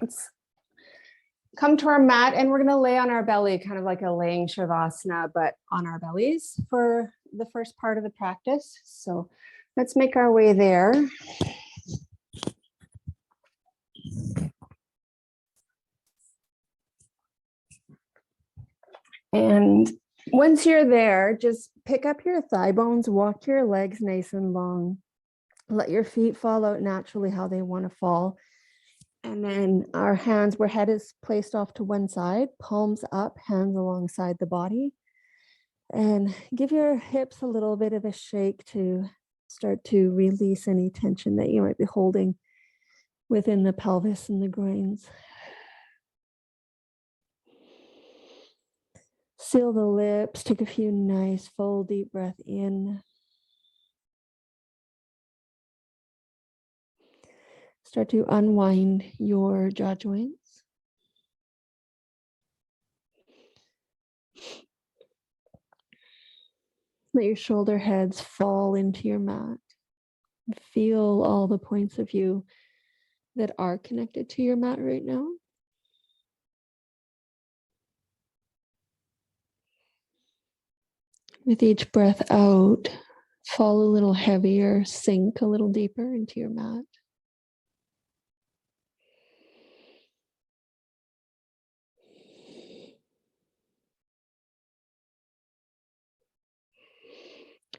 Let's come to our mat and we're going to lay on our belly, kind of like a laying shavasana, but on our bellies for the first part of the practice. So let's make our way there. And once you're there, just pick up your thigh bones, walk your legs nice and long. Let your feet fall out naturally how they want to fall. And then our hands, where head is placed off to one side, palms up, hands alongside the body. And give your hips a little bit of a shake to start to release any tension that you might be holding within the pelvis and the groins. Seal the lips, take a few nice full deep breath in. Start to unwind your jaw joints. Let your shoulder heads fall into your mat. Feel all the points of view that are connected to your mat right now. With each breath out, fall a little heavier, sink a little deeper into your mat.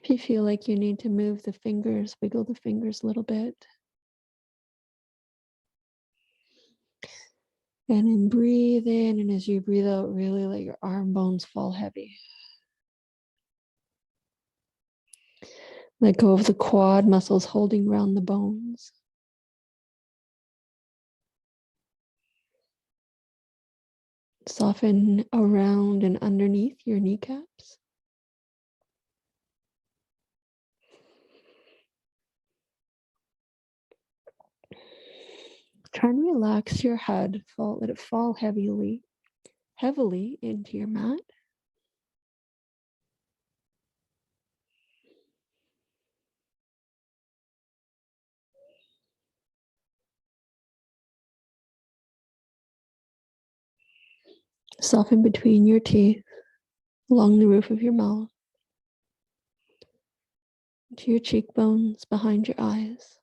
If you feel like you need to move the fingers, wiggle the fingers a little bit. And then breathe in, and as you breathe out, really let your arm bones fall heavy. Let go of the quad muscles holding around the bones. Soften around and underneath your kneecaps. Try and relax your head. Let it fall heavily into your mat. Soften between your teeth, along the roof of your mouth, to your cheekbones, behind your eyes.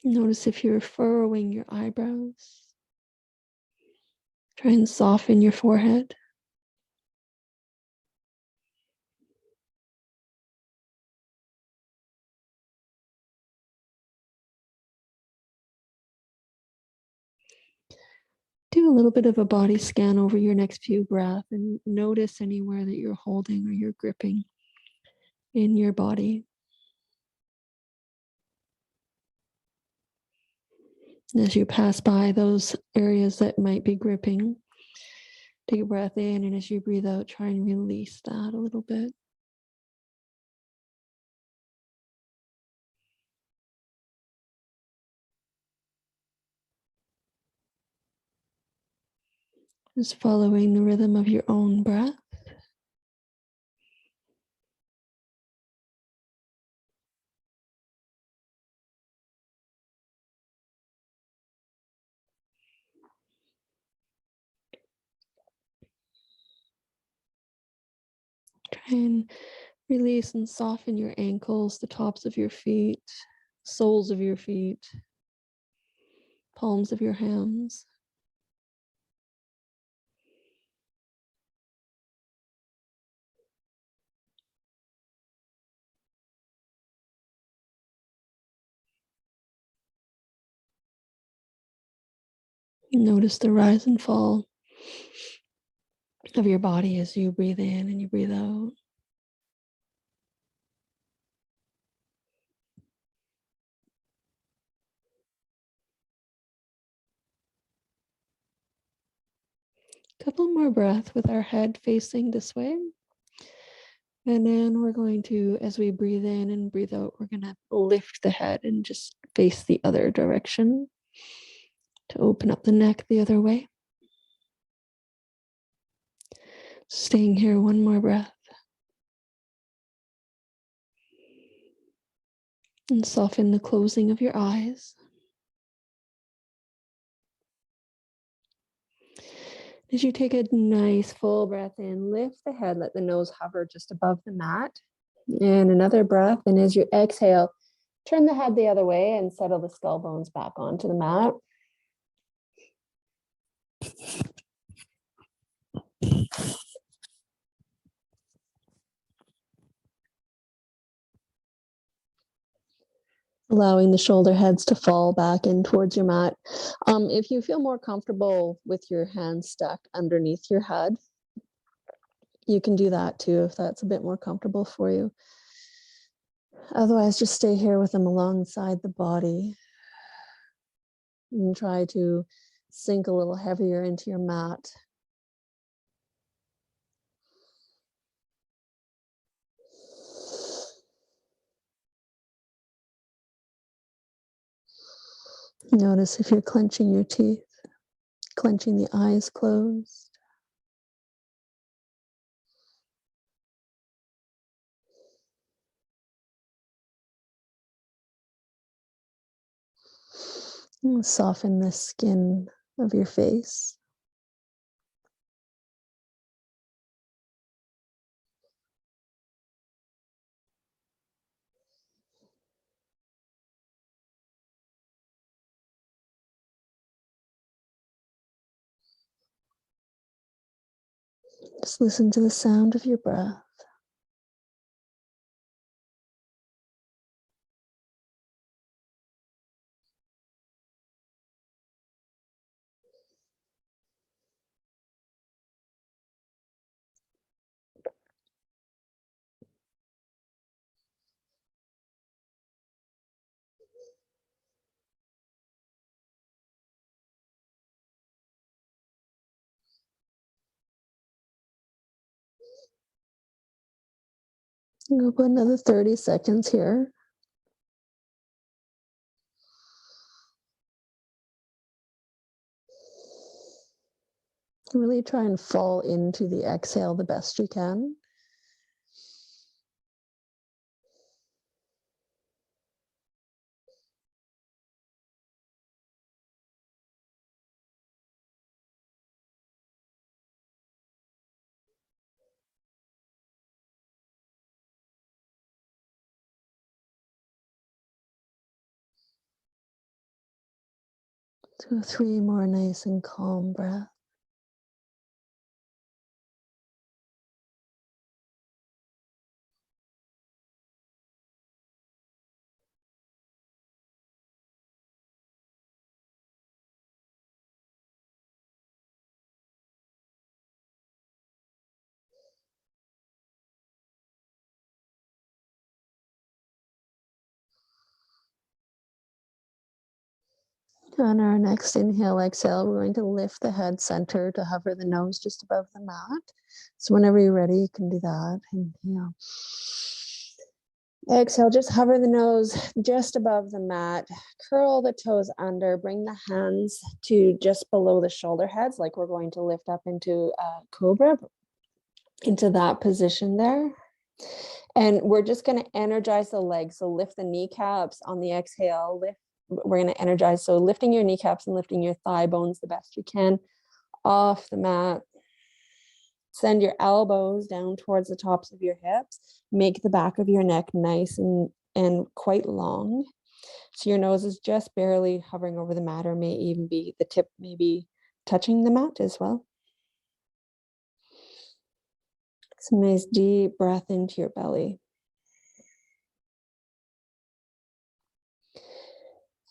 Notice if you're furrowing your eyebrows. Try and soften your forehead. Do a little bit of a body scan over your next few breaths and notice anywhere that you're holding or you're gripping in your body. As you pass by those areas that might be gripping, take a breath in, and as you breathe out, try and release that a little bit. Just following the rhythm of your own breath. Try and release and soften your ankles, the tops of your feet, soles of your feet, palms of your hands. Notice the rise and fall of your body as you breathe in and you breathe out. Couple more breaths with our head facing this way. And then we're going to, as we breathe in and breathe out, we're going to lift the head and just face the other direction to open up the neck the other way. Staying here, one more breath. And soften the closing of your eyes. As you take a nice full breath in, lift the head, let the nose hover just above the mat. And another breath. And as you exhale, turn the head the other way and settle the skull bones back onto the mat. Allowing the shoulder heads to fall back in towards your mat. If you feel more comfortable with your hands stacked underneath your head, you can do that too, if that's a bit more comfortable for you. Otherwise, just stay here with them alongside the body and try to sink a little heavier into your mat. Notice if you're clenching your teeth, clenching the eyes closed. And soften the skin of your face. Just listen to the sound of your breath. We'll put another 30 seconds here. Really try and fall into the exhale the best you can. So 3 more nice and calm breaths. On our next inhale, exhale, we're going to lift the head center to hover the nose just above the mat. So whenever you're ready, you can do that. Inhale. Exhale, just hover the nose just above the mat. Curl the toes under. Bring the hands to just below the shoulder heads, like we're going to lift up into cobra, into that position there. And we're just going to energize the legs. So lift the kneecaps on the exhale. We're going to energize. So lifting your kneecaps and lifting your thigh bones the best you can off the mat. Send your elbows down towards the tops of your hips. Make the back of your neck nice and quite long. So your nose is just barely hovering over the mat, or may even be the tip maybe touching the mat as well. Some nice deep breath into your belly.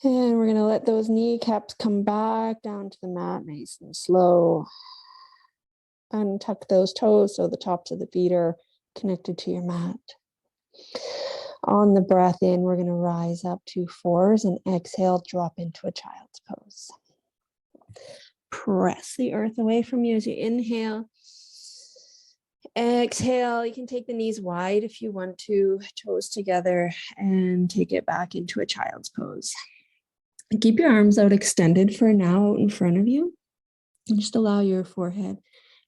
And we're going to let those kneecaps come back down to the mat, nice and slow. Untuck those toes so the tops of the feet are connected to your mat. On the breath in, we're going to rise up to fours and exhale, drop into a child's pose. Press the earth away from you as you inhale. Exhale, you can take the knees wide if you want to, toes together, and take it back into a child's pose. Keep your arms out extended for now out in front of you. And just allow your forehead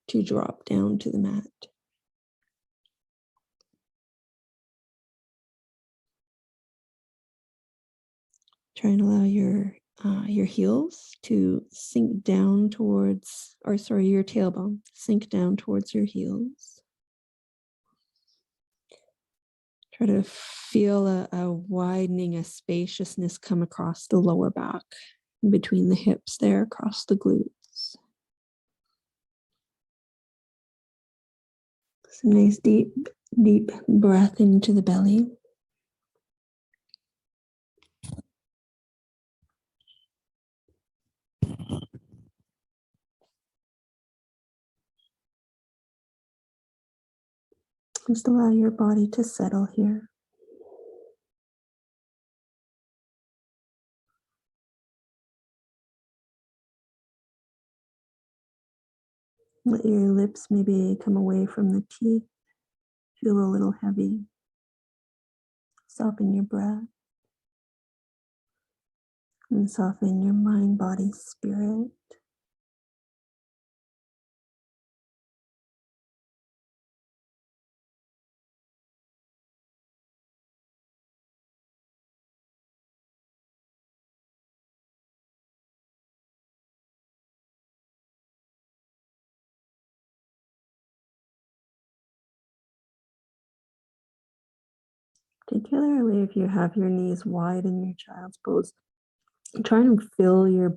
to drop down to the mat. Try and allow your heels to sink down towards, or sorry, your tailbone, sink down towards your heels. Try to feel a widening, a spaciousness come across the lower back, between the hips there, across the glutes. Some nice deep breath into the belly. Just allow your body to settle here. Let your lips maybe come away from the teeth. Feel a little heavy. Soften your breath. And soften your mind, body, spirit. Particularly if you have your knees wide in your child's pose, try and fill your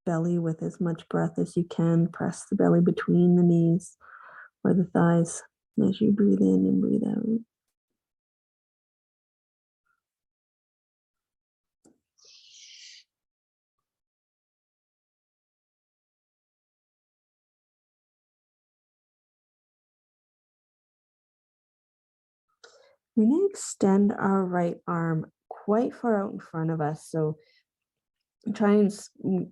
belly with as much breath as you can. Press the belly between the knees or the thighs as you breathe in and breathe out. We're going to extend our right arm quite far out in front of us. So try and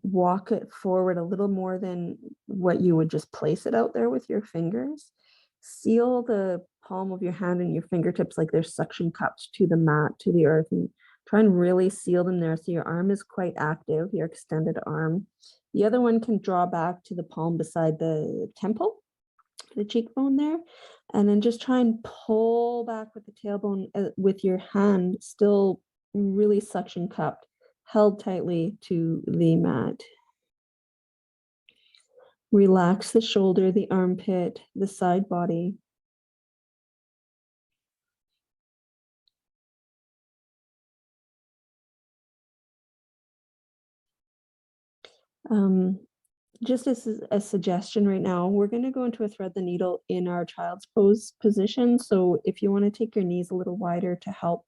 walk it forward a little more than what you would just place it out there with your fingers. Seal the palm of your hand and your fingertips like they're suction cups to the mat, to the earth, and try and really seal them there so your arm is quite active, your extended arm. The other one can draw back to the palm beside the temple, the cheekbone there, and then just try and pull back with the tailbone with your hand still really suction cupped, held tightly to the mat. Relax the shoulder, the armpit, the side body. Just as a suggestion right now, we're going to go into a thread the needle in our child's pose position. So if you want to take your knees a little wider to help,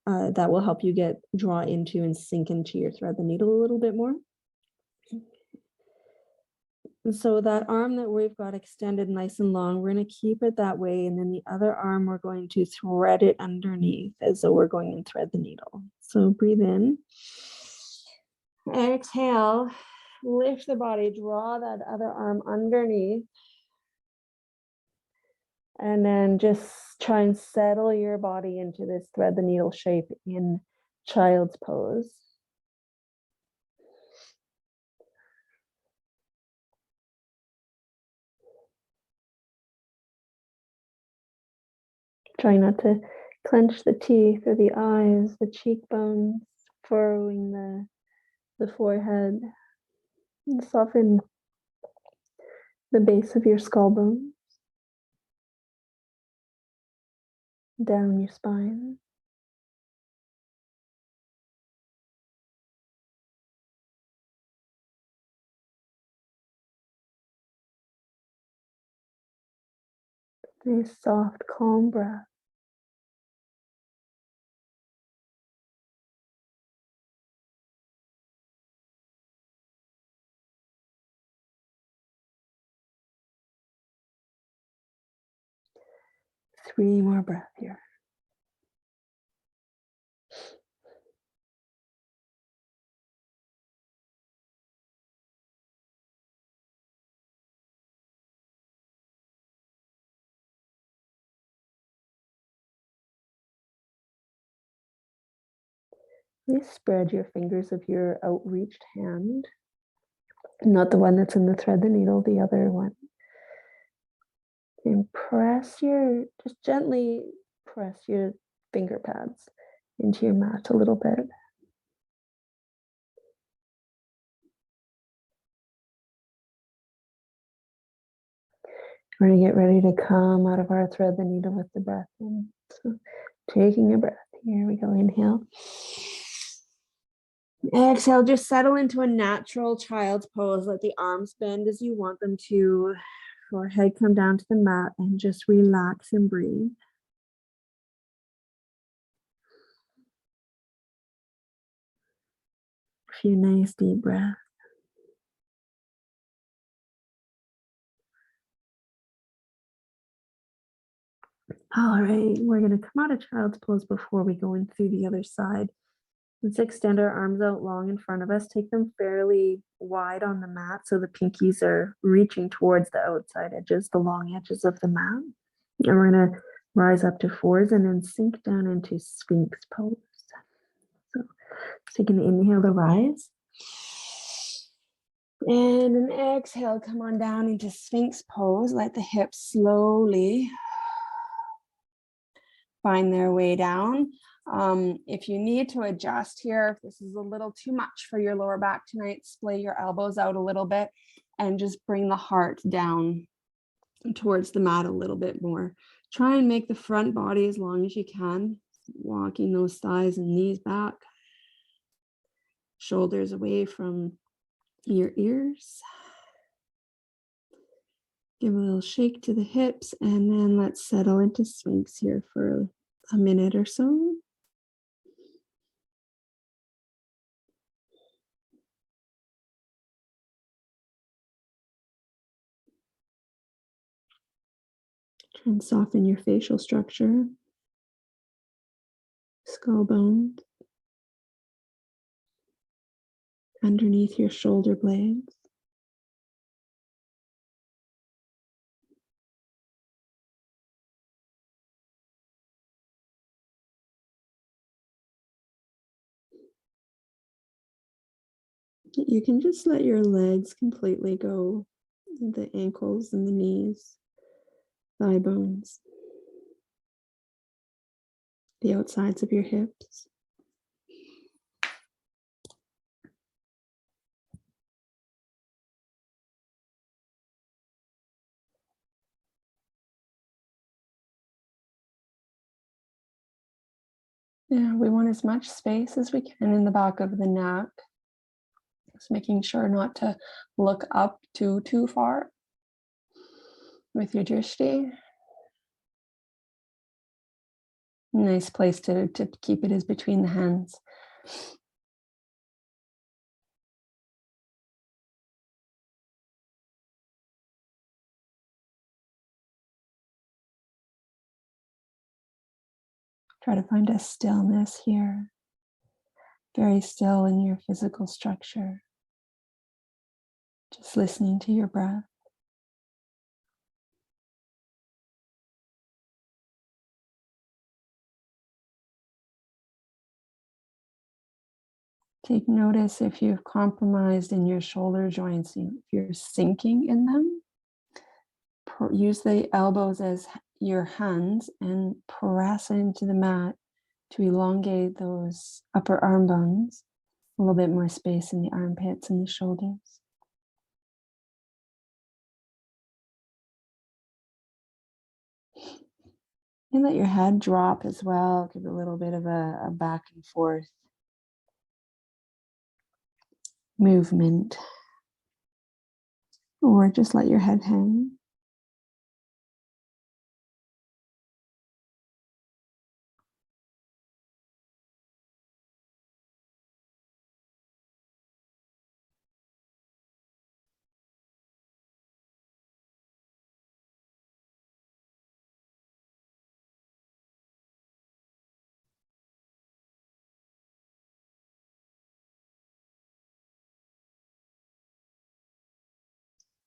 that will help you draw into and sink into your thread the needle a little bit more. And so that arm that we've got extended nice and long, we're going to keep it that way. And then the other arm, we're going to thread it underneath as though we're going and thread the needle. So breathe in. Exhale. Lift the body, draw that other arm underneath. And then just try and settle your body into this thread the needle shape in child's pose. Try not to clench the teeth or the eyes, the cheekbones, furrowing the forehead. And soften the base of your skull bone, down your spine. Nice, soft, calm breath. Three more breaths here. Please spread your fingers of your outreached hand, not the one that's in the thread the needle, the other one. And just gently press your finger pads into your mat a little bit. We're going to get ready to come out of our thread the needle with the breath in. So taking a breath. Here we go. Inhale. Exhale, just settle into a natural child's pose. Let the arms bend as you want them to. Forehead come down to the mat and just relax and breathe. A few nice deep breaths. All right, we're going to come out of child's pose before we go in through the other side. Let's extend our arms out long in front of us. Take them fairly wide on the mat so the pinkies are reaching towards the outside edges, the long edges of the mat. And we're going to rise up to fours and then sink down into Sphinx pose. So take an inhale to rise. And an exhale, come on down into Sphinx pose. Let the hips slowly find their way down. If you need to adjust here, if this is a little too much for your lower back tonight, splay your elbows out a little bit and just bring the heart down towards the mat a little bit more. Try and make the front body as long as you can, walking those thighs and knees back, shoulders away from your ears. Give a little shake to the hips, and then let's settle into Sphinx here for a minute or so. Try and soften your facial structure, skull bones, underneath your shoulder blades. You can just let your legs completely go, the ankles and the knees, thigh bones, the outsides of your hips. Yeah, we want as much space as we can in the back of the neck. Just making sure not to look up too far with your drishti. Nice place to keep it is between the hands. Try to find a stillness here. Very still in your physical structure. Just listening to your breath. Take notice if you've compromised in your shoulder joints, if you're sinking in them. Use the elbows as your hands and press into the mat to elongate those upper arm bones. A little bit more space in the armpits and the shoulders. And let your head drop as well. Give a little bit of a back and forth movement. Or just let your head hang.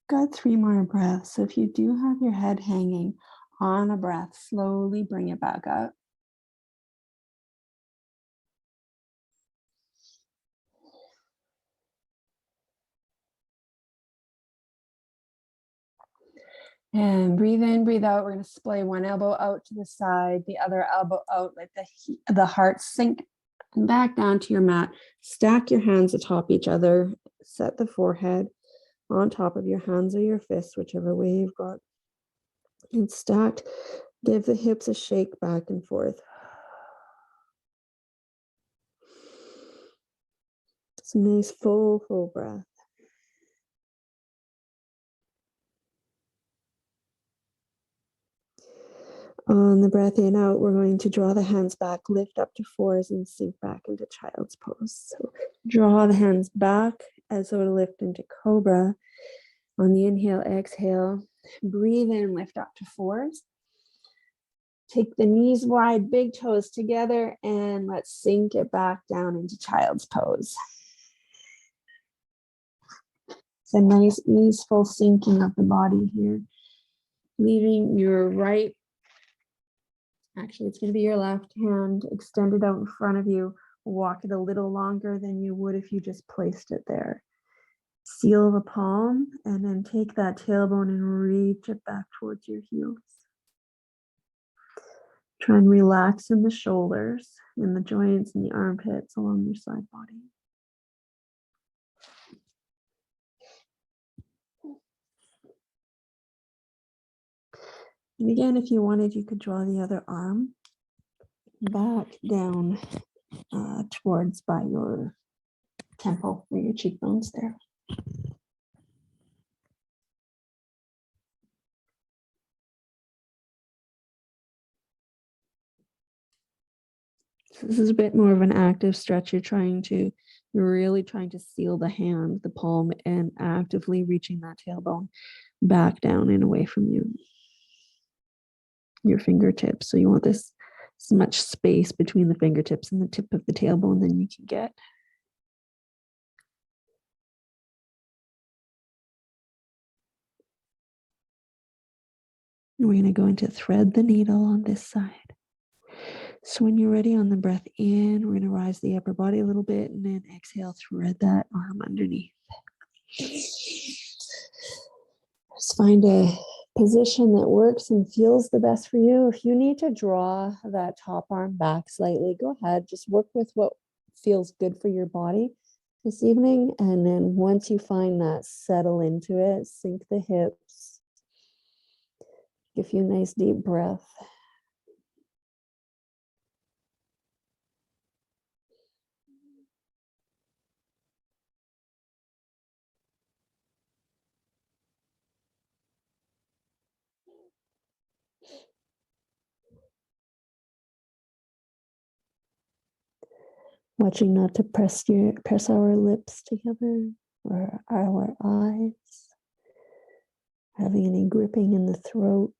Got 3 more breaths. So if you do have your head hanging on a breath, slowly bring it back up. And breathe in, breathe out. We're going to splay one elbow out to the side, the other elbow out. Let the heart sink back down to your mat. Stack your hands atop each other. Set the forehead on top of your hands or your fists, whichever way you've got And stacked, give the hips a shake back and forth. Some nice full breath. On the breath in, out, we're going to draw the hands back, lift up to fours, and sink back into child's pose. So draw the hands back as though to lift into cobra. On the inhale, exhale, breathe in, lift up to fours. Take the knees wide, big toes together, and let's sink it back down into child's pose. It's a nice, easeful sinking of the body here. Leaving your right, actually it's going to be your left hand extended out in front of you. Walk it a little longer than you would if you just placed it there. Seal the palm and then take that tailbone and reach it back towards your heels. Try and relax in the shoulders, in the joints, and the armpits along your side body. And again, if you wanted, you could draw the other arm back down towards by your temple or your cheekbones there. So this is a bit more of an active stretch. You're really trying to seal the hand, the palm, and actively reaching that tailbone back down and away from your fingertips. So you want this as much space between the fingertips and the tip of the tailbone than you can get. And we're going to go into thread the needle on this side. So when you're ready on the breath in, we're going to rise the upper body a little bit and then exhale, thread that arm underneath. Just find a position that works and feels the best for you. If you need to draw that top arm back slightly, go ahead. Just work with what feels good for your body this evening. And then once you find that, settle into it, sink the hips. Give you a nice deep breath. Watching not to press our lips together or our eyes, having any gripping in the throat.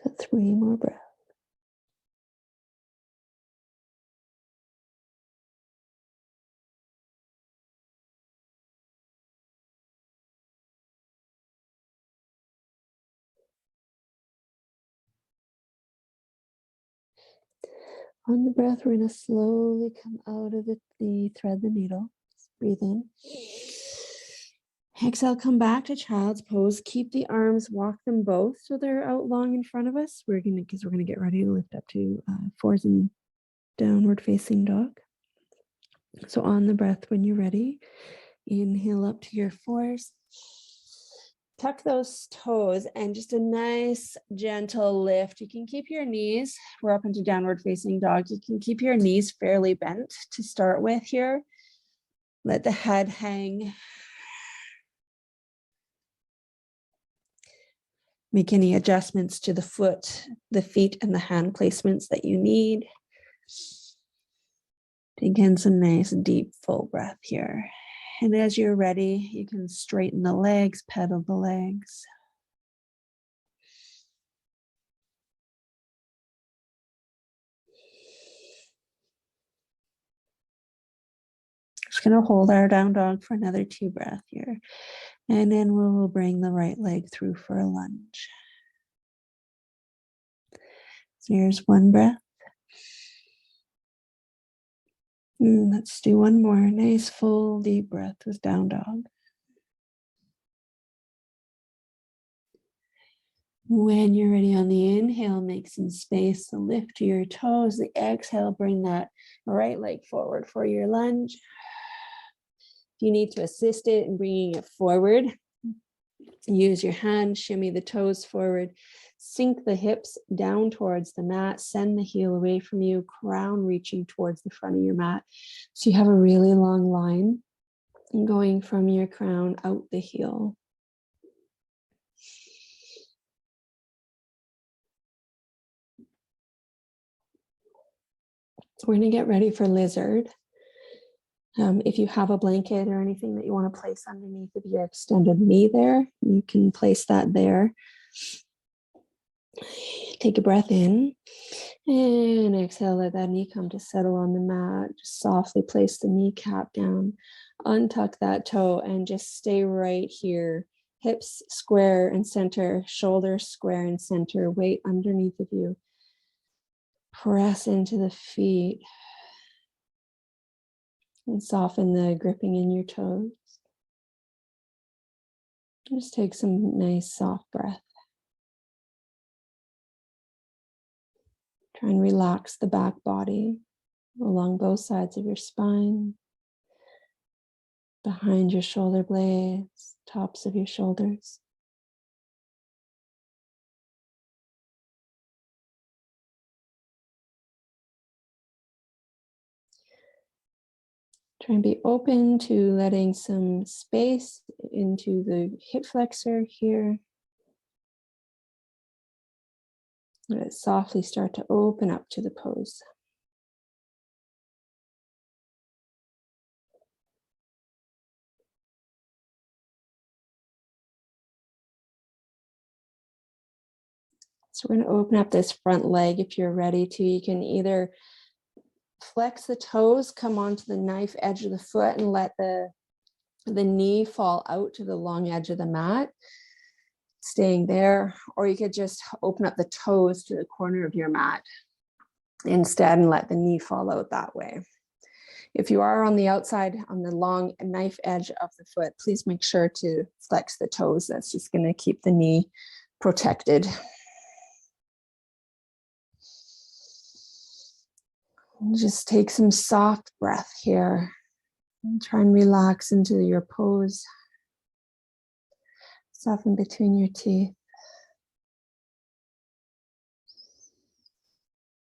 Got 3 more breaths. On the breath, we're going to slowly come out of it, thread the needle. Just breathe in. Exhale, come back to child's pose. Keep the arms, walk them both so they're out long in front of us. Because we're going to get ready to lift up to fours and downward facing dog. So on the breath, when you're ready, inhale up to your fours. Tuck those toes and just a nice gentle lift. You can keep your knees, we're up into downward facing dog. You can keep your knees fairly bent to start with here. Let the head hang. Make any adjustments to the foot, the feet, and the hand placements that you need. Take in some nice deep full breath here. And as you're ready, you can straighten the legs, pedal the legs. Just going to hold our down dog for another 2 breaths here. And then we'll bring the right leg through for a lunge. Here's one breath. Let's do one more. Nice, full, deep breath with down dog. When you're ready on the inhale, make some space to lift your toes. The exhale, bring that right leg forward for your lunge. If you need to assist it in bringing it forward, use your hand, shimmy the toes forward, sink the hips down towards the mat, send the heel away from you, crown reaching towards the front of your mat. So you have a really long line going from your crown out the heel. We're going to get ready for lizard. If you have a blanket or anything that you want to place underneath of your extended knee there, you can place that there. Take a breath in and exhale, let that knee come to settle on the mat. Just softly place the kneecap down, untuck that toe, and just stay right here. Hips square and center, shoulders square and center, weight underneath of you. Press into the feet and soften the gripping in your toes. Just take some nice soft breath. Try and relax the back body along both sides of your spine, behind your shoulder blades, tops of your shoulders. Try and be open to letting some space into the hip flexor here. Let it softly start to open up to the pose. So we're going to open up this front leg if you're ready to. You can either flex the toes, come onto the knife edge of the foot and let the knee fall out to the long edge of the mat, staying there, or you could just open up the toes to the corner of your mat instead and let the knee fall out that way. If you are on the outside, on the long knife edge of the foot, please make sure to flex the toes. That's just going to keep the knee protected. And just take some soft breath here and try and relax into your pose. Soften between your teeth.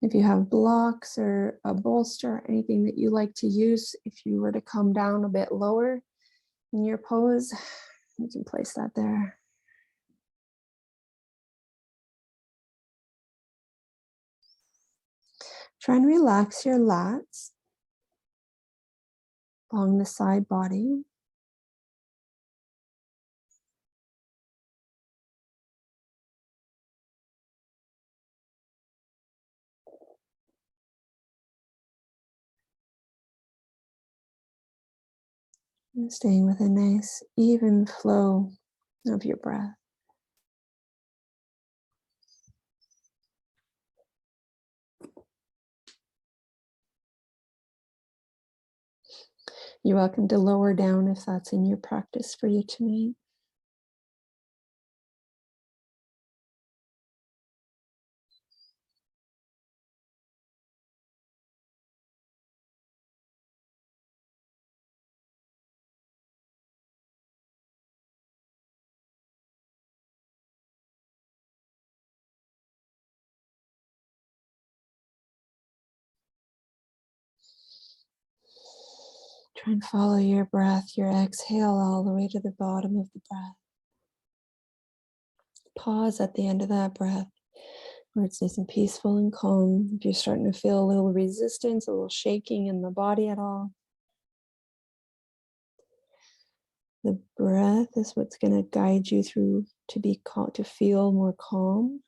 If you have blocks or a bolster, anything that you like to use, if you were to come down a bit lower in your pose, you can place that there. Try and relax your lats along the side body. And staying with a nice even flow of your breath. You're welcome to lower down if that's in your practice for you tonight. Try and follow your breath, your exhale all the way to the bottom of the breath. Pause at the end of that breath where it's nice and peaceful and calm. If you're starting to feel a little resistance, a little shaking in the body at all, the breath is what's going to guide you through to feel more calm.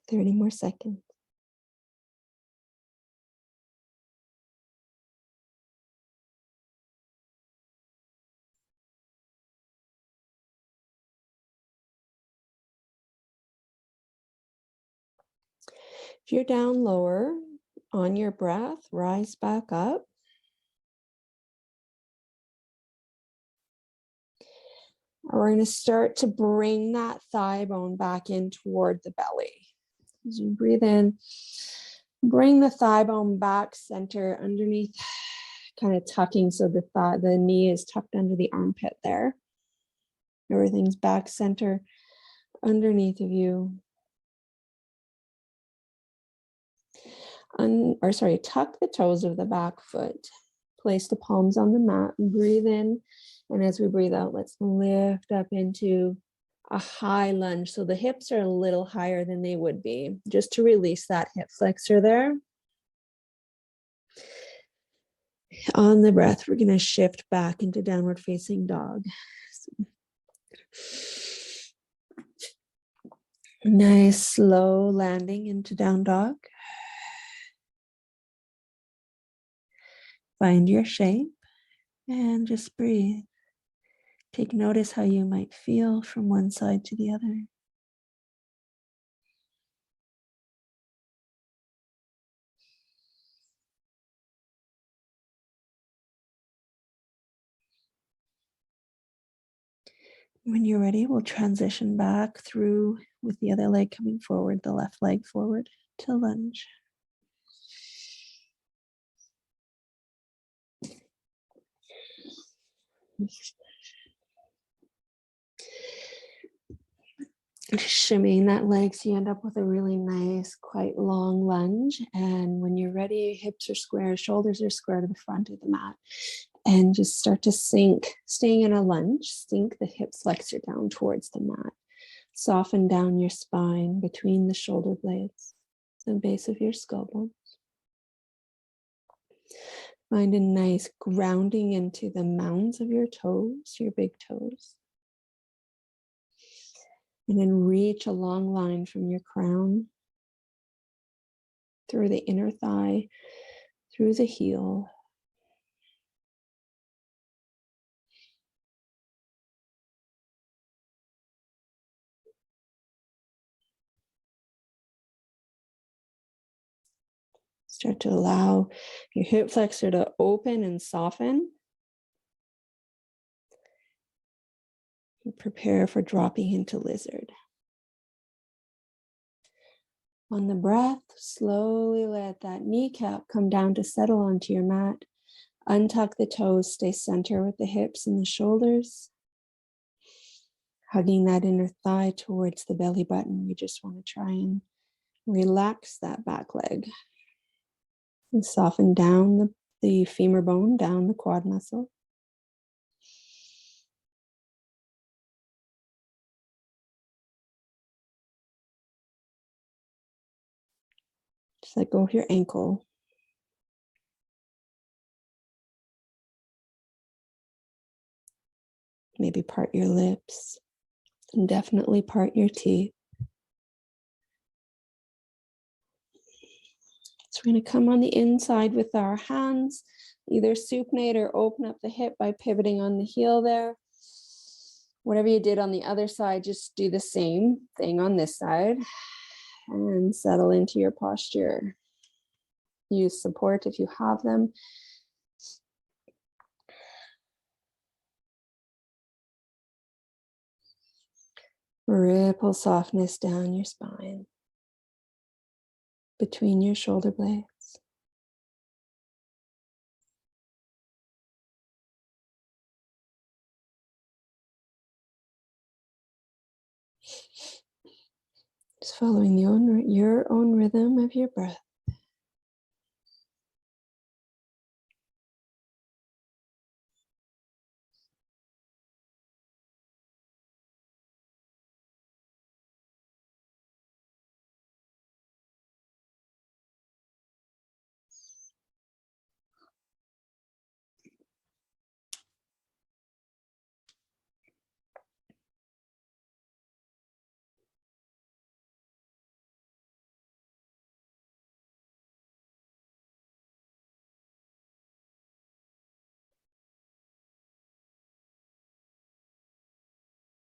30 more seconds. If you're down lower, on your breath, rise back up. We're going to start to bring that thigh bone back in toward the belly. As you breathe in, bring the thigh bone back center underneath, kind of tucking so the knee is tucked under the armpit there. Everything's back center underneath of you. Tuck the toes of the back foot. Place the palms on the mat and breathe in. And as we breathe out, let's lift up into a high lunge. So the hips are a little higher than they would be, just to release that hip flexor there. On the breath, we're going to shift back into downward facing dog. Nice slow landing into down dog. Find your shape and just breathe. Take notice how you might feel from one side to the other. When you're ready, we'll transition back through with the other leg coming forward, the left leg forward to lunge. Shimmying that leg so you end up with a really nice, quite long lunge. And when you're ready, hips are square, shoulders are square to the front of the mat. And just start to sink, staying in a lunge, sink the hip flexor down towards the mat. Soften down your spine between the shoulder blades, the base of your skull bone. Find a nice grounding into the mounds of your toes, your big toes. And then reach a long line from your crown through the inner thigh, through the heel. Start to allow your hip flexor to open and soften. And prepare for dropping into lizard. On the breath, slowly let that kneecap come down to settle onto your mat. Untuck the toes, stay center with the hips and the shoulders. Hugging that inner thigh towards the belly button. You just want to try and relax that back leg. And soften down the femur bone, down the quad muscle. Just let go of your ankle. Maybe part your lips. And definitely part your teeth. So we're going to come on the inside with our hands, either supinate or open up the hip by pivoting on the heel there. Whatever you did on the other side, just do the same thing on this side and settle into your posture. Use support if you have them. Ripple softness down your spine, between your shoulder blades. Just following your own rhythm of your breath.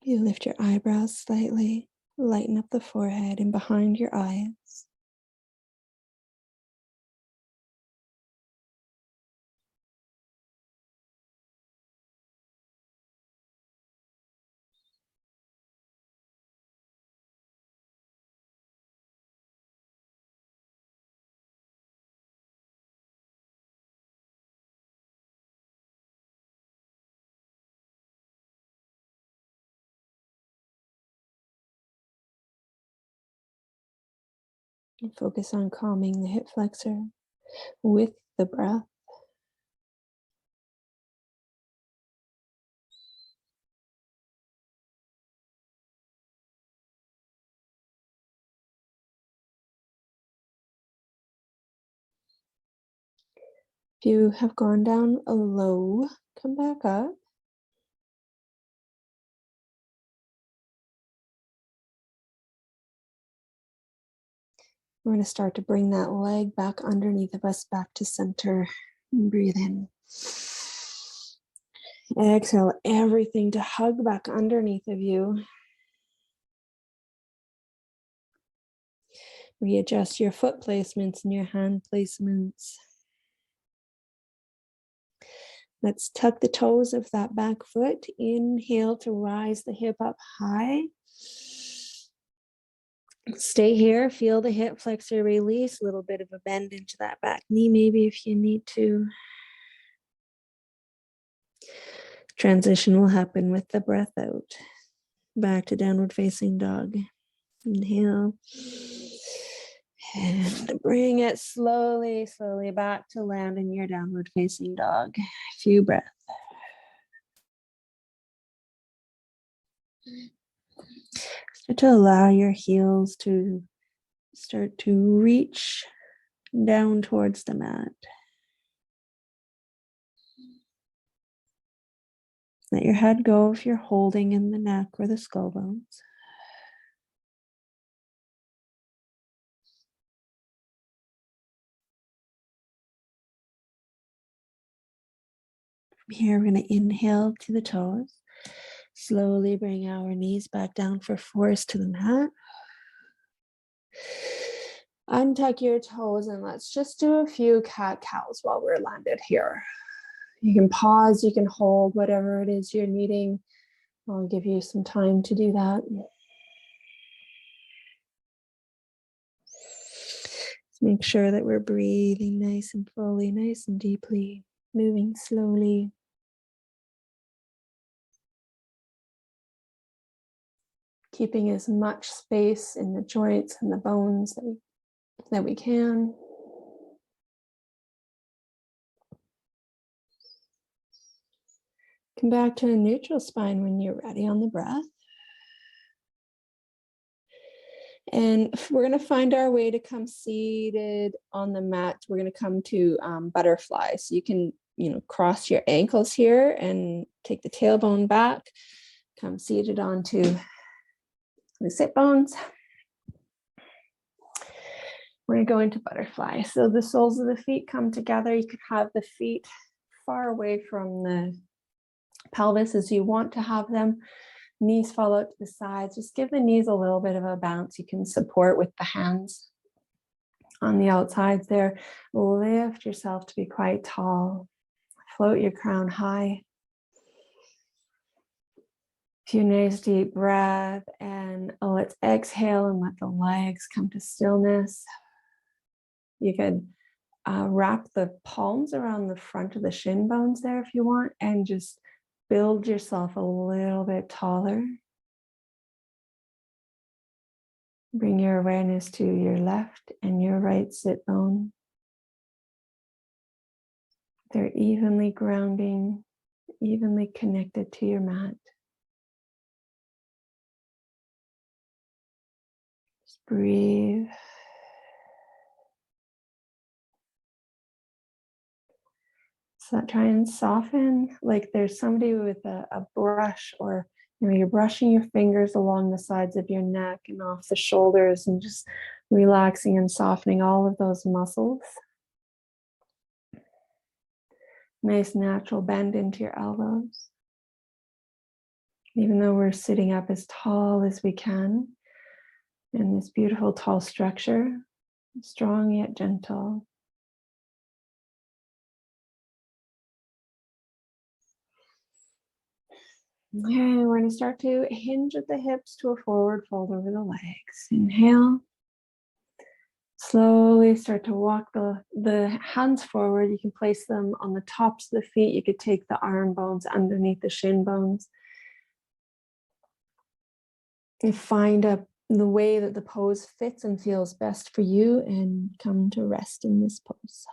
You lift your eyebrows slightly, lighten up the forehead and behind your eyes. And focus on calming the hip flexor with the breath. If you have gone down a low, come back up. We're going to start to bring that leg back underneath of us, back to center. And breathe in. Exhale everything to hug back underneath of you. Readjust your foot placements and your hand placements. Let's tuck the toes of that back foot. Inhale to rise the hip up high. Stay here, feel the hip flexor release, a little bit of a bend into that back knee maybe if you need to. Transition will happen with the breath out. Back to downward facing dog. Inhale. And bring it slowly, slowly back to land in your downward facing dog. A few breaths. Start to allow your heels to start to reach down towards the mat. Let your head go if you're holding in the neck or the skull bones. From here, we're going to inhale to the toes. Slowly bring our knees back down for force to the mat. Untuck your toes and let's just do a few cat-cows while we're landed here. You can pause, you can hold, whatever it is you're needing. I'll give you some time to do that. Let's make sure that we're breathing nice and fully, nice and deeply, moving slowly. Keeping as much space in the joints and the bones that we can. Come back to a neutral spine when you're ready on the breath. And we're going to find our way to come seated on the mat. We're going to come to butterfly. So you can, cross your ankles here and take the tailbone back. Come seated onto the sit bones. We're going to go into butterfly. So the soles of the feet come together. You could have the feet far away from the pelvis as you want to have them. Knees fall out to the sides. Just give the knees a little bit of a bounce. You can support with the hands on the outsides there. Lift yourself to be quite tall. Float your crown high. Few nice deep breath, and let's exhale and let the legs come to stillness. You could wrap the palms around the front of the shin bones there if you want, and just build yourself a little bit taller. Bring your awareness to your left and your right sit bone. They're evenly grounding, evenly connected to your mat. Just breathe. So try and soften, like there's somebody with a brush, or you're brushing your fingers along the sides of your neck and off the shoulders, and just relaxing and softening all of those muscles. Nice natural bend into your elbows. Even though we're sitting up as tall as we can in this beautiful tall structure, strong yet gentle. Okay, we're going to start to hinge at the hips to a forward fold over the legs. Inhale. Slowly start to walk the hands forward. You can place them on the tops of the feet. You could take the arm bones underneath the shin bones. And find the way that the pose fits and feels best for you and come to rest in this pose.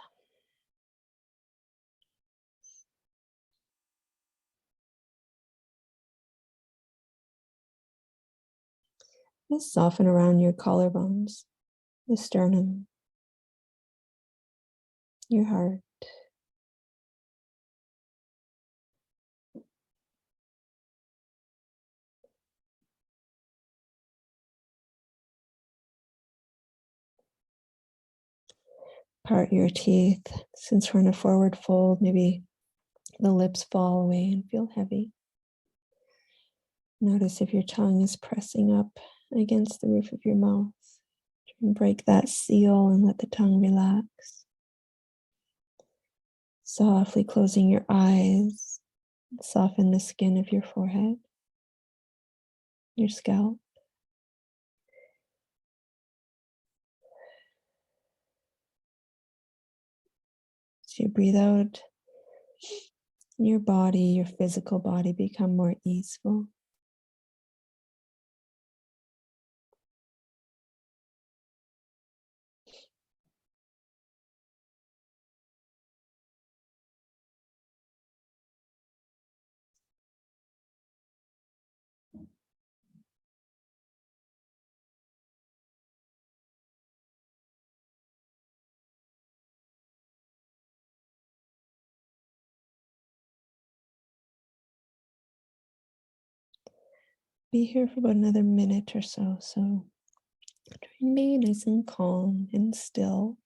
Just soften around your collarbones, the sternum, your heart. Part your teeth. Since we're in a forward fold, maybe the lips fall away and feel heavy. Notice if your tongue is pressing up against the roof of your mouth. And break that seal and let the tongue relax. Softly closing your eyes. Soften the skin of your forehead, your scalp. As you breathe out, your body, your physical body, become more easeful. Be here for about another minute or so. So try and be nice and calm and still.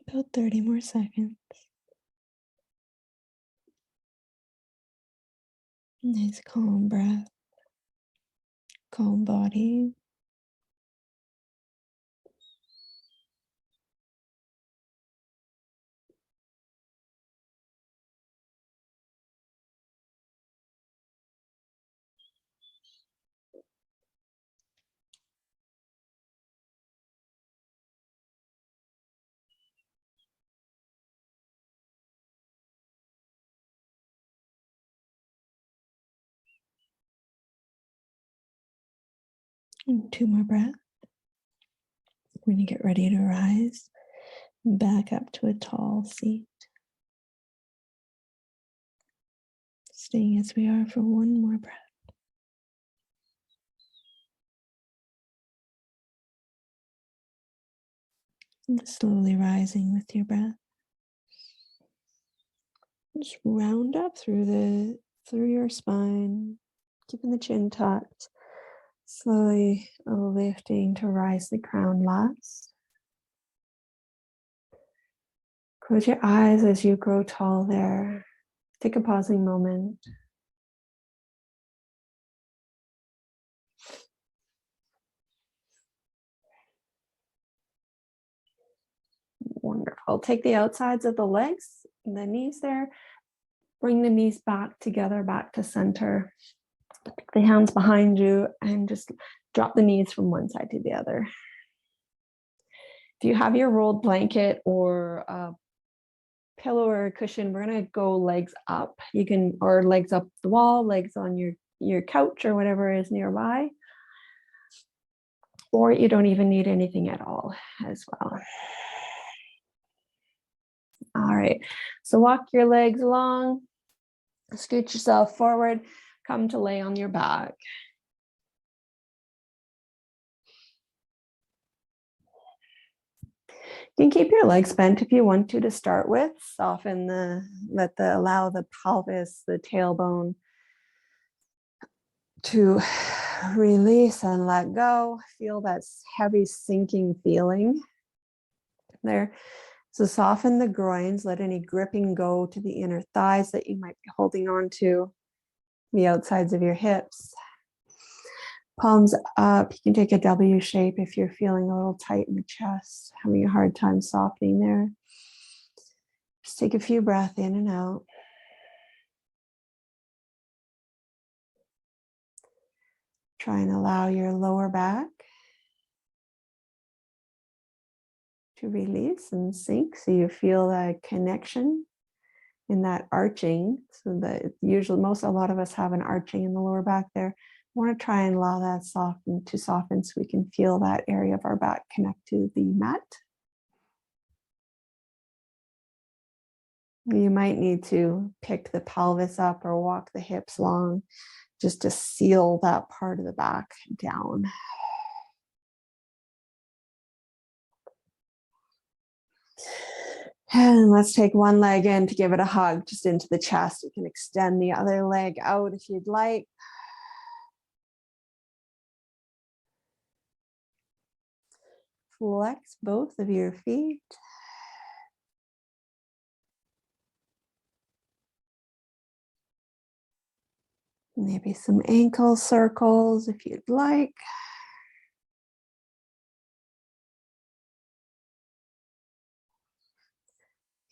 About 30 more seconds. Nice calm breath, calm body. And 2 more breaths. We're going to get ready to rise back up to a tall seat. Staying as we are for 1 more breath. And slowly rising with your breath. Just round up through your spine, keeping the chin tucked. Slowly lifting to rise the crown last. Close your eyes as you grow tall there. Take a pausing moment. Wonderful. Take the outsides of the legs, the knees there. Bring the knees back together, back to center. The hands behind you and just Drop the knees from one side to the other. If you have your rolled blanket or a pillow or a cushion, we're going to go legs up. You can, or legs up the wall, legs on your couch or whatever is nearby. Or you don't even need anything at all as well. All right, so walk your legs along, scoot yourself forward, come to lay on your back. You can keep your legs bent if you want to start with. Soften allow the pelvis, the tailbone to release and let go. Feel that heavy sinking feeling there. So soften the groins, let any gripping go to the inner thighs that you might be holding on to, the outsides of your hips. Palms up. You can take a W shape if you're feeling a little tight in the chest, having a hard time softening there. Just take a few breaths in and out. Try and allow your lower back to release and sink, so you feel that connection in that arching. So that usually a lot of us have an arching in the lower back there. I want to try and allow that to soften so we can feel that area of our back connect to the mat. You might need to pick the pelvis up or walk the hips long just to seal that part of the back down. And let's take one leg in to give it a hug just into the chest. You can extend the other leg out if you'd like. Flex both of your feet. Maybe some ankle circles if you'd like.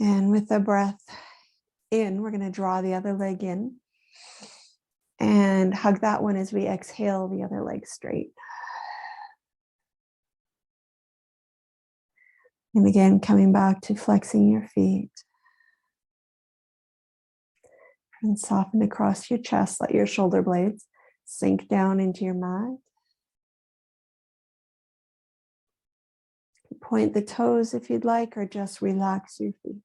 And with the breath in, we're going to draw the other leg in and hug that one as we exhale the other leg straight. And again, coming back to flexing your feet. And soften across your chest, let your shoulder blades sink down into your mat. Point the toes if you'd like, or just relax your feet.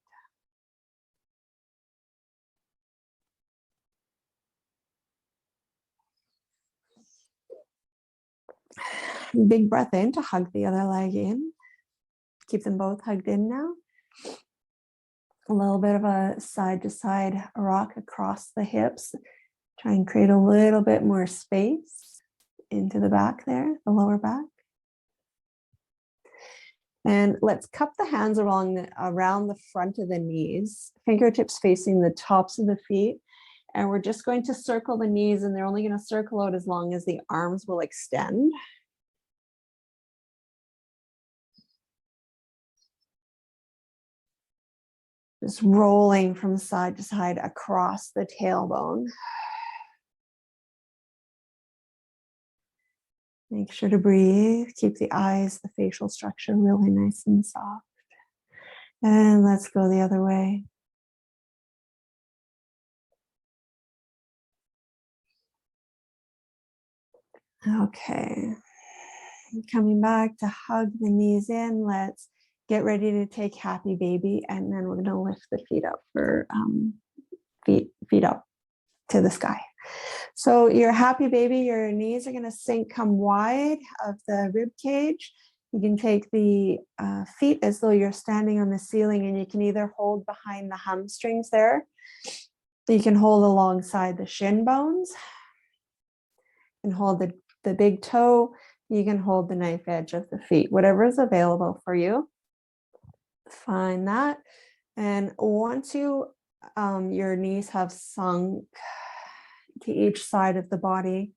Big breath in to hug the other leg in. Keep them both hugged in now. A little bit of a side to side rock across the hips. Try and create a little bit more space into the back there, the lower back. And let's cup the hands around the front of the knees, fingertips facing the tops of the feet. And we're just going to circle the knees, and they're only going to circle out as long as the arms will extend. Just rolling from side to side across the tailbone. Make sure to breathe. Keep the eyes, the facial structure really nice and soft. And let's go the other way. Okay. Coming back to hug the knees in. Let's get ready to take happy baby, and then we're going to lift the feet up for feet up to the sky. So your happy baby, your knees are going to come wide of the rib cage. You can take the feet as though you're standing on the ceiling, and you can either hold behind the hamstrings there. You can hold alongside the shin bones. You can hold the big toe. You can hold the knife edge of the feet, whatever is available for you. Find that. And once your knees have sunk to each side of the body,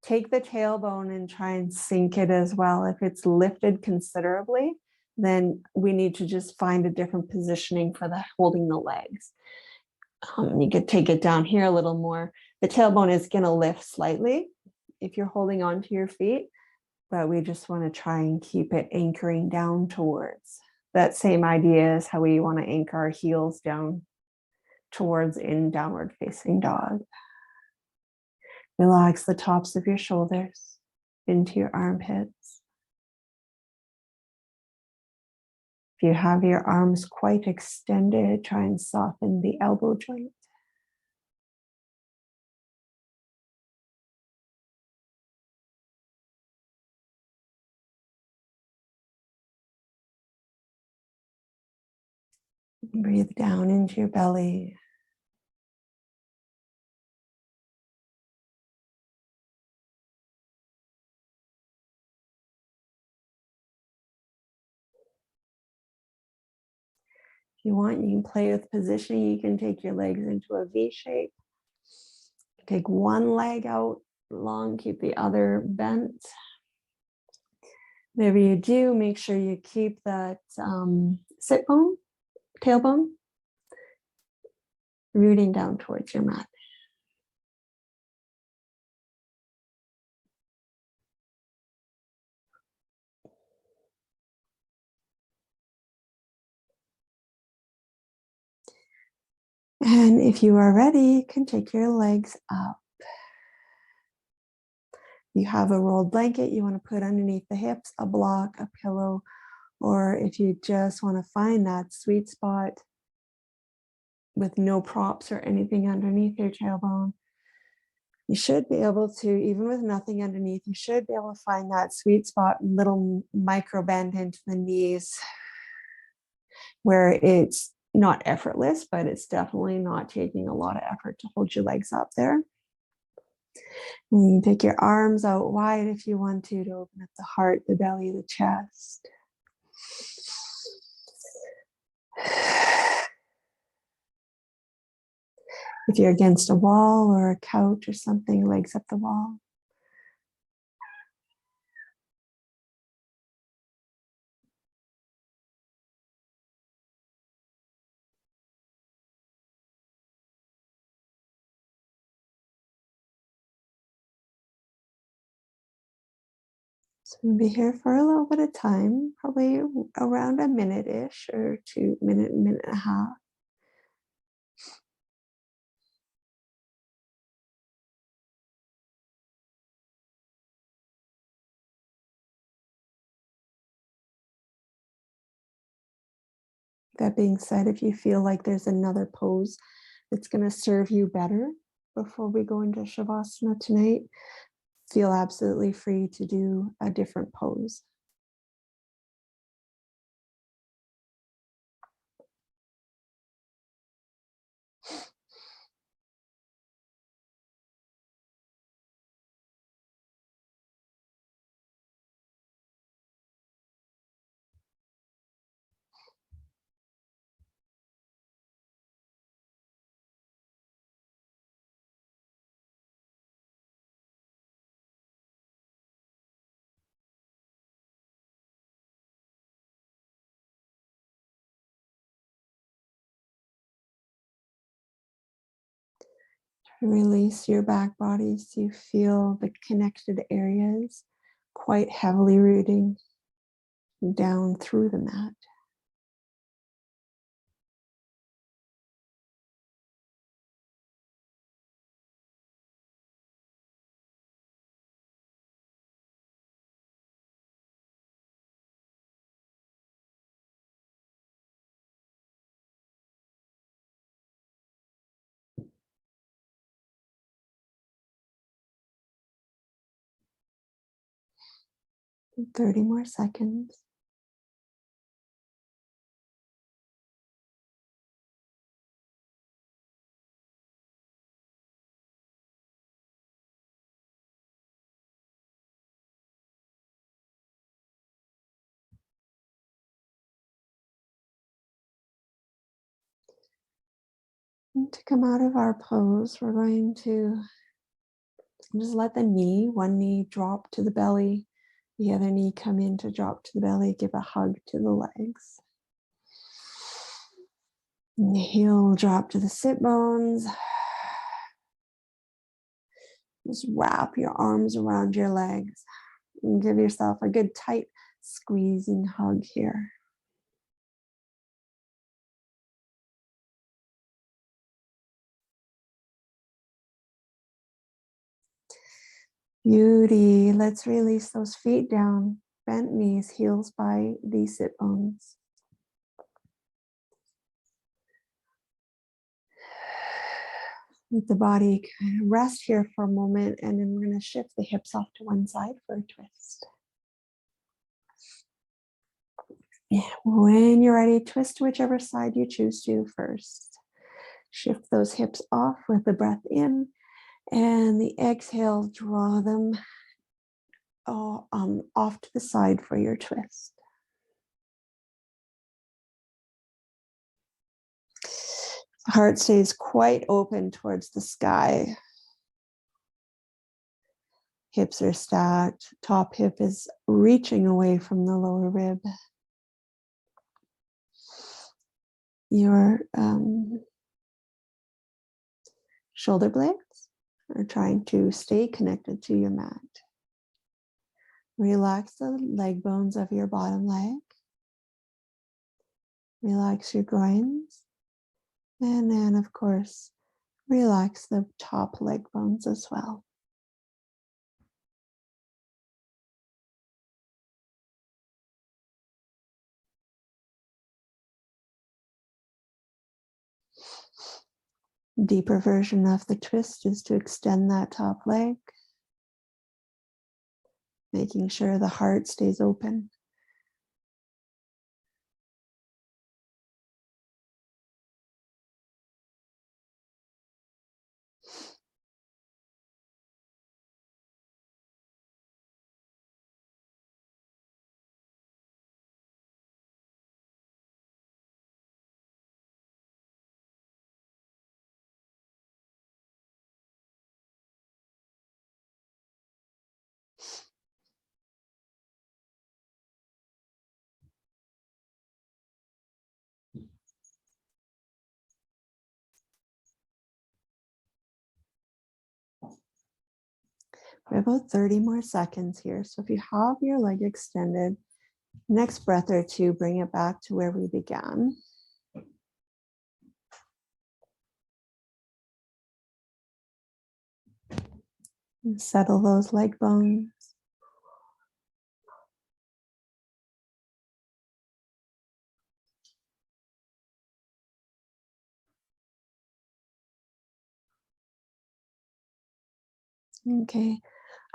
take the tailbone and try and sink it as well. If it's lifted considerably, then we need to just find a different positioning for holding the legs. You could take it down here a little more. The tailbone is going to lift slightly if you're holding on to your feet. but we just want to try and keep it anchoring down towards. That same idea as how we want to anchor our heels down towards in downward facing dog. Relax the tops of your shoulders into your armpits. If you have your arms quite extended, try and soften the elbow joint. Breathe down into your belly. If you want, you can play with positioning. You can take your legs into a V shape. Take one leg out long, keep the other bent. Whatever you do, make sure you keep that sit bone, tailbone, rooting down towards your mat. And if you are ready, you can take your legs up. You have a rolled blanket you want to put underneath the hips, a block, a pillow, or if you just want to find that sweet spot with no props or anything underneath your tailbone, you should be able to, even with nothing underneath, you should be able to find that sweet spot, little micro bend into the knees where it's not effortless, but it's definitely not taking a lot of effort to hold your legs up there. And you can take your arms out wide if you want to open up the heart, the belly, the chest. If you're against a wall or a couch or something, legs up the wall. So we'll be here for a little bit of time, probably around a minute-ish or 2 minute, minute and a half. That being said, if you feel like there's another pose that's going to serve you better before we go into Shavasana tonight, feel absolutely free to do a different pose. Release your back body so you feel the connected areas quite heavily rooting down through the mat. And 30 more seconds. And to come out of our pose, we're going to just let the knee, one knee drop to the belly, the other knee come in to drop to the belly, give a hug to the legs. And the heel drop to the sit bones. Just wrap your arms around your legs. And give yourself a good tight squeezing hug here. Beauty. Let's release those feet down. Bent knees, heels by the sit bones. Let the body kind of rest here for a moment, and then we're going to shift the hips off to one side for a twist. When you're ready, twist to whichever side you choose to first. Shift those hips off with the breath in, and the exhale, draw them off to the side for your twist. The heart stays quite open towards the sky. Hips are stacked. Top hip is reaching away from the lower rib. Your shoulder blades are trying to stay connected to your mat. Relax the leg bones of your bottom leg. Relax your groins. And then, of course, relax the top leg bones as well. Deeper version of the twist is to extend that top leg, making sure the heart stays open. We have about 30 more seconds here. So if you have your leg extended, next breath or two, bring it back to where we began. And settle those leg bones. Okay,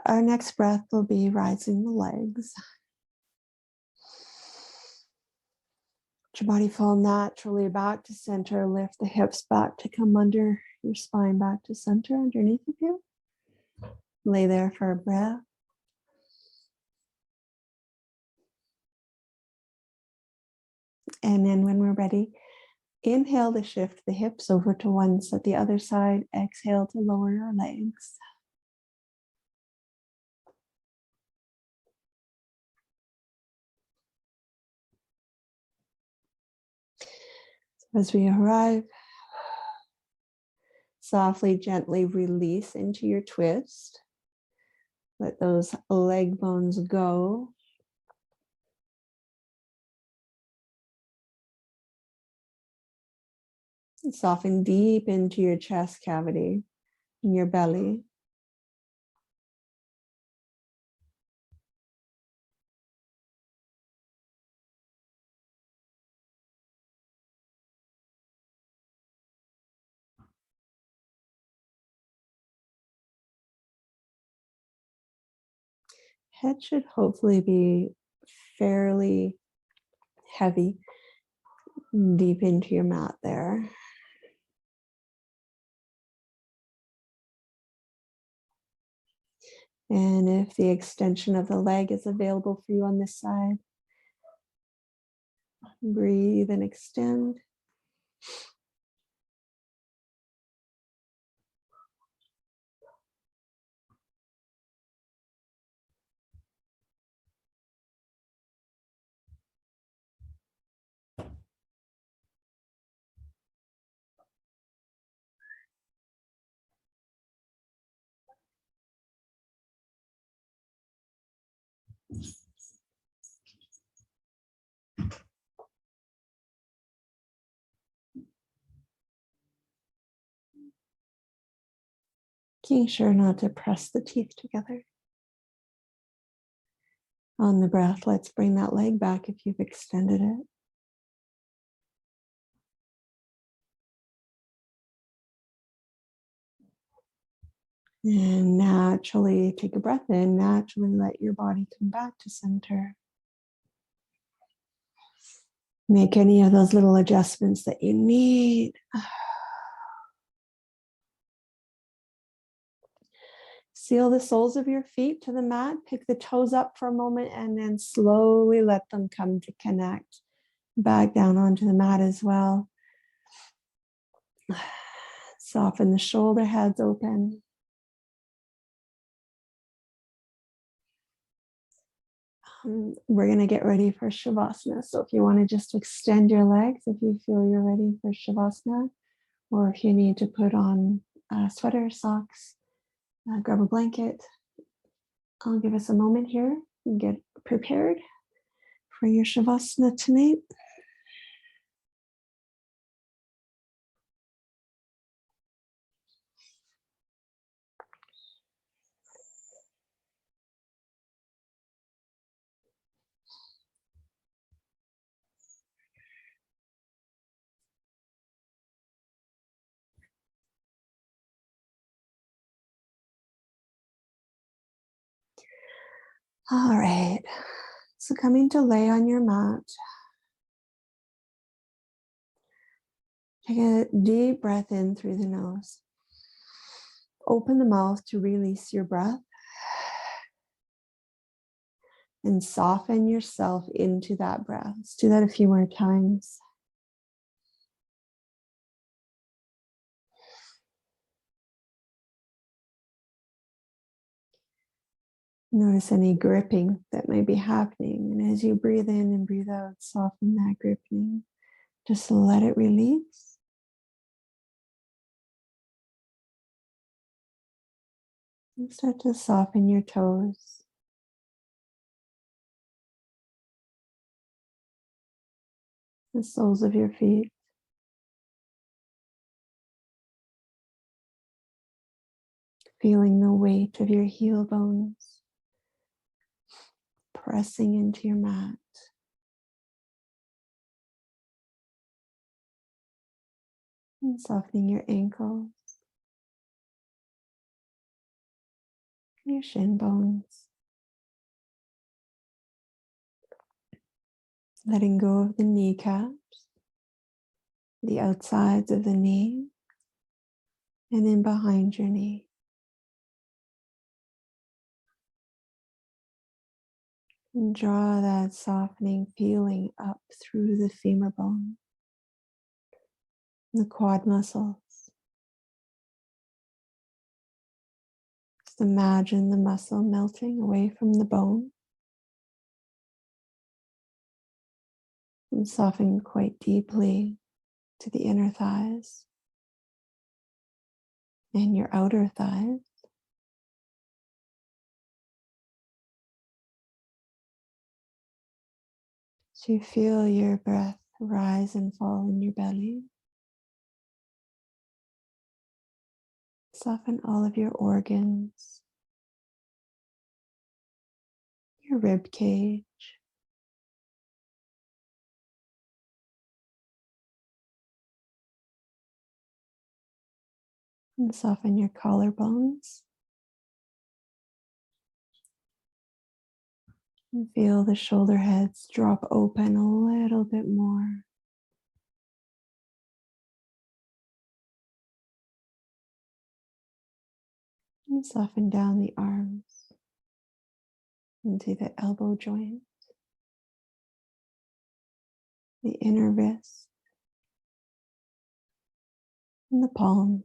our next breath will be rising the legs. Let your body fall naturally back to center. Lift the hips back to come under your spine, back to center underneath of you. Lay there for a breath. And then when we're ready, inhale to shift the hips over to one side, the other side. Exhale to lower your legs. As we arrive, softly, gently release into your twist. Let those leg bones go. Soften deep into your chest cavity, in your belly. Head should hopefully be fairly heavy, deep into your mat there. And if the extension of the leg is available for you on this side, breathe and extend. Making sure not to press the teeth together. On the breath, let's bring that leg back if you've extended it. And naturally take a breath in, naturally let your body come back to center. Make any of those little adjustments that you need. Seal the soles of your feet to the mat, pick the toes up for a moment, and then slowly let them come to connect. Back down onto the mat as well. Soften the shoulder heads open. We're going to get ready for Shavasana. So if you want to just extend your legs, if you feel you're ready for Shavasana, or if you need to put on sweater, socks, grab a blanket, I'll give us a moment here and get prepared for your Shavasana tonight. All right, so coming to lay on your mat, take a deep breath in through the nose. Open the mouth to release your breath and soften yourself into that breath. Let's do that a few more times. Notice any gripping that may be happening. And as you breathe in and breathe out, soften that gripping. Just let it release. And start to soften your toes. The soles of your feet. Feeling the weight of your heel bones pressing into your mat. And softening your ankles, your shin bones. Letting go of the kneecaps, the outsides of the knee, and then behind your knee. And draw that softening feeling up through the femur bone, the quad muscles. Just imagine the muscle melting away from the bone and soften quite deeply to the inner thighs and your outer thighs. So you feel your breath rise and fall in your belly. Soften all of your organs, your rib cage, and soften your collarbones. And feel the shoulder heads drop open a little bit more. And soften down the arms into the elbow joint, the inner wrist, and the palm.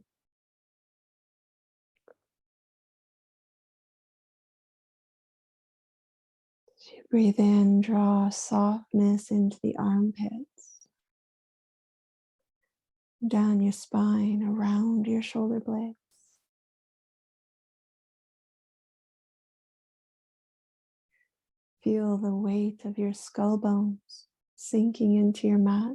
As you breathe in, draw softness into the armpits, down your spine, around your shoulder blades. Feel the weight of your skull bones sinking into your mat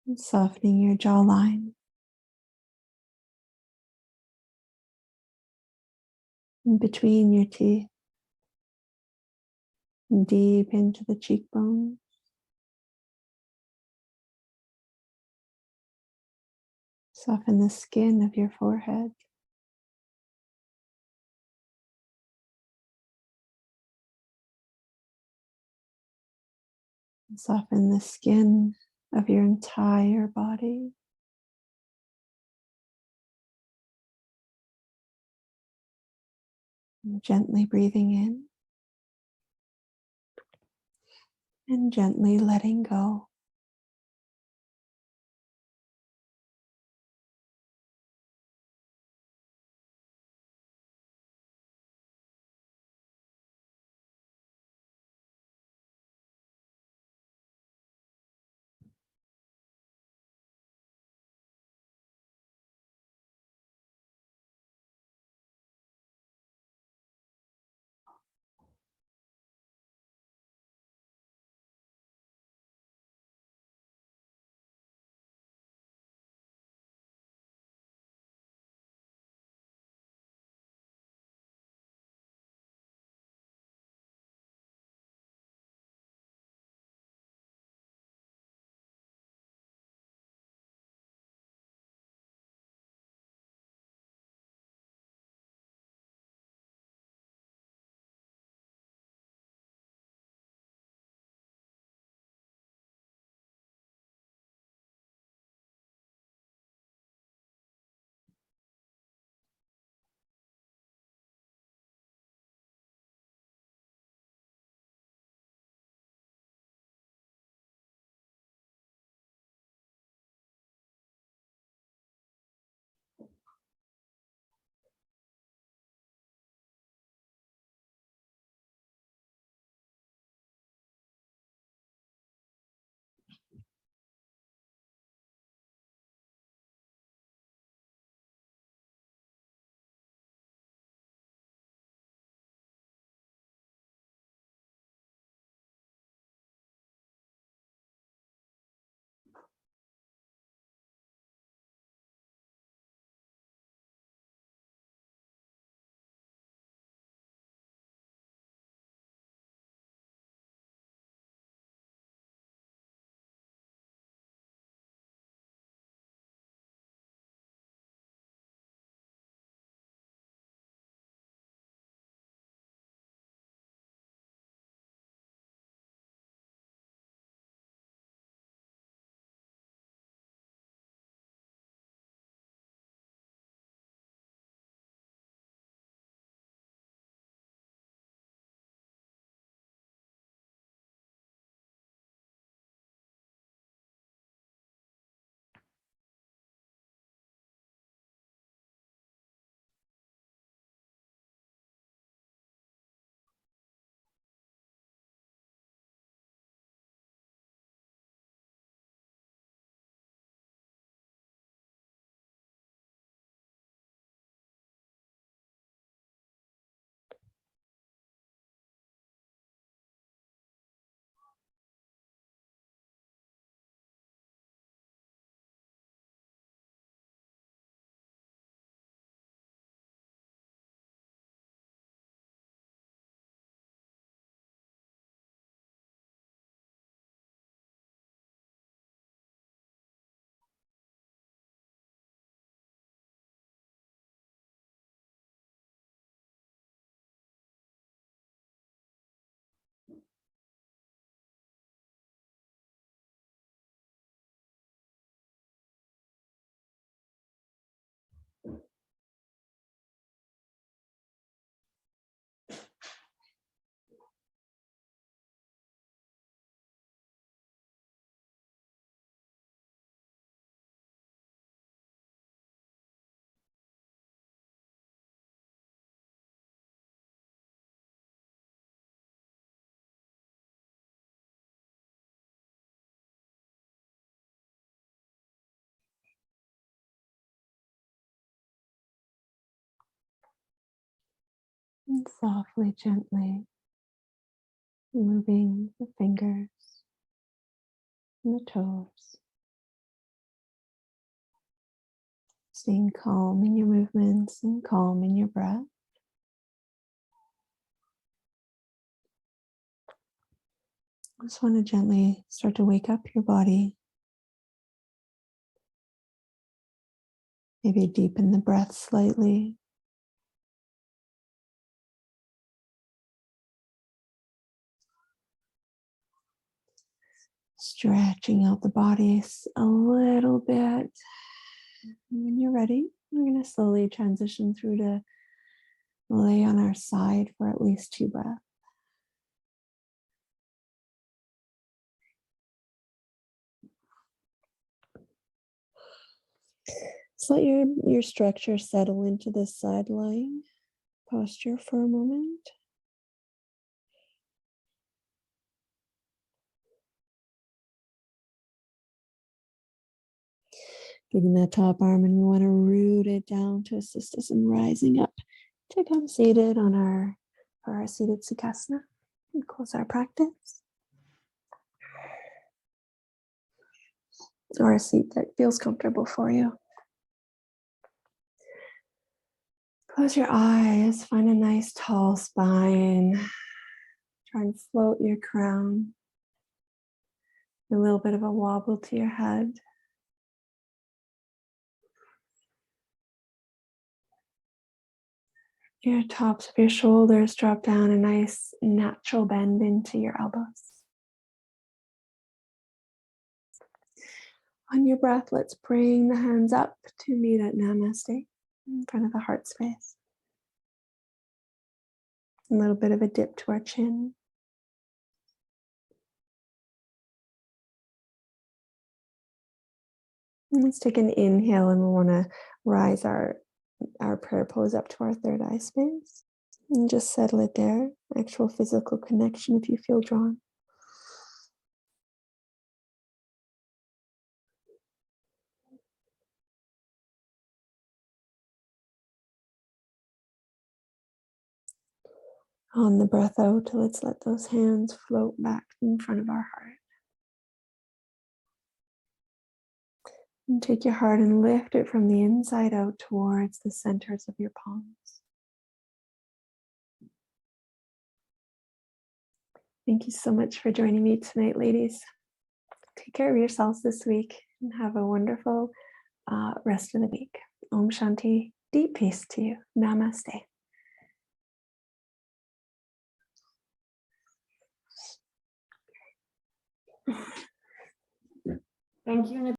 and softening your jawline and between your teeth and deep into the cheekbones. Soften the skin of your forehead. And soften the skin of your entire body. And gently breathing in and gently letting go. And softly, gently moving the fingers and the toes. Staying calm in your movements and calm in your breath. Just want to gently start to wake up your body. Maybe deepen the breath slightly. Stretching out the body a little bit. And when you're ready, we're going to slowly transition through to lay on our side for at least 2 breaths. So let your structure settle into this side lying posture for a moment. Getting that top arm, and we want to root it down to assist us in rising up to come seated for our seated Sukhasana and close our practice. Or a seat that feels comfortable for you. Close your eyes, find a nice tall spine. Try and float your crown. A little bit of a wobble to your head. Your tops of your shoulders drop down, a nice natural bend into your elbows. On your breath, let's bring the hands up to meet at Namaste in front of the heart space. A little bit of a dip to our chin. And let's take an inhale, and we want to rise our prayer pose up to our third eye space. And just settle it there. Actual physical connection if you feel drawn. On the breath out, let's let those hands float back in front of our heart. And take your heart and lift it from the inside out towards the centers of your palms. Thank you so much for joining me tonight, ladies. Take care of yourselves this week and have a wonderful rest of the week. Om Shanti, deep peace to you. Namaste. Thank you, Nicole.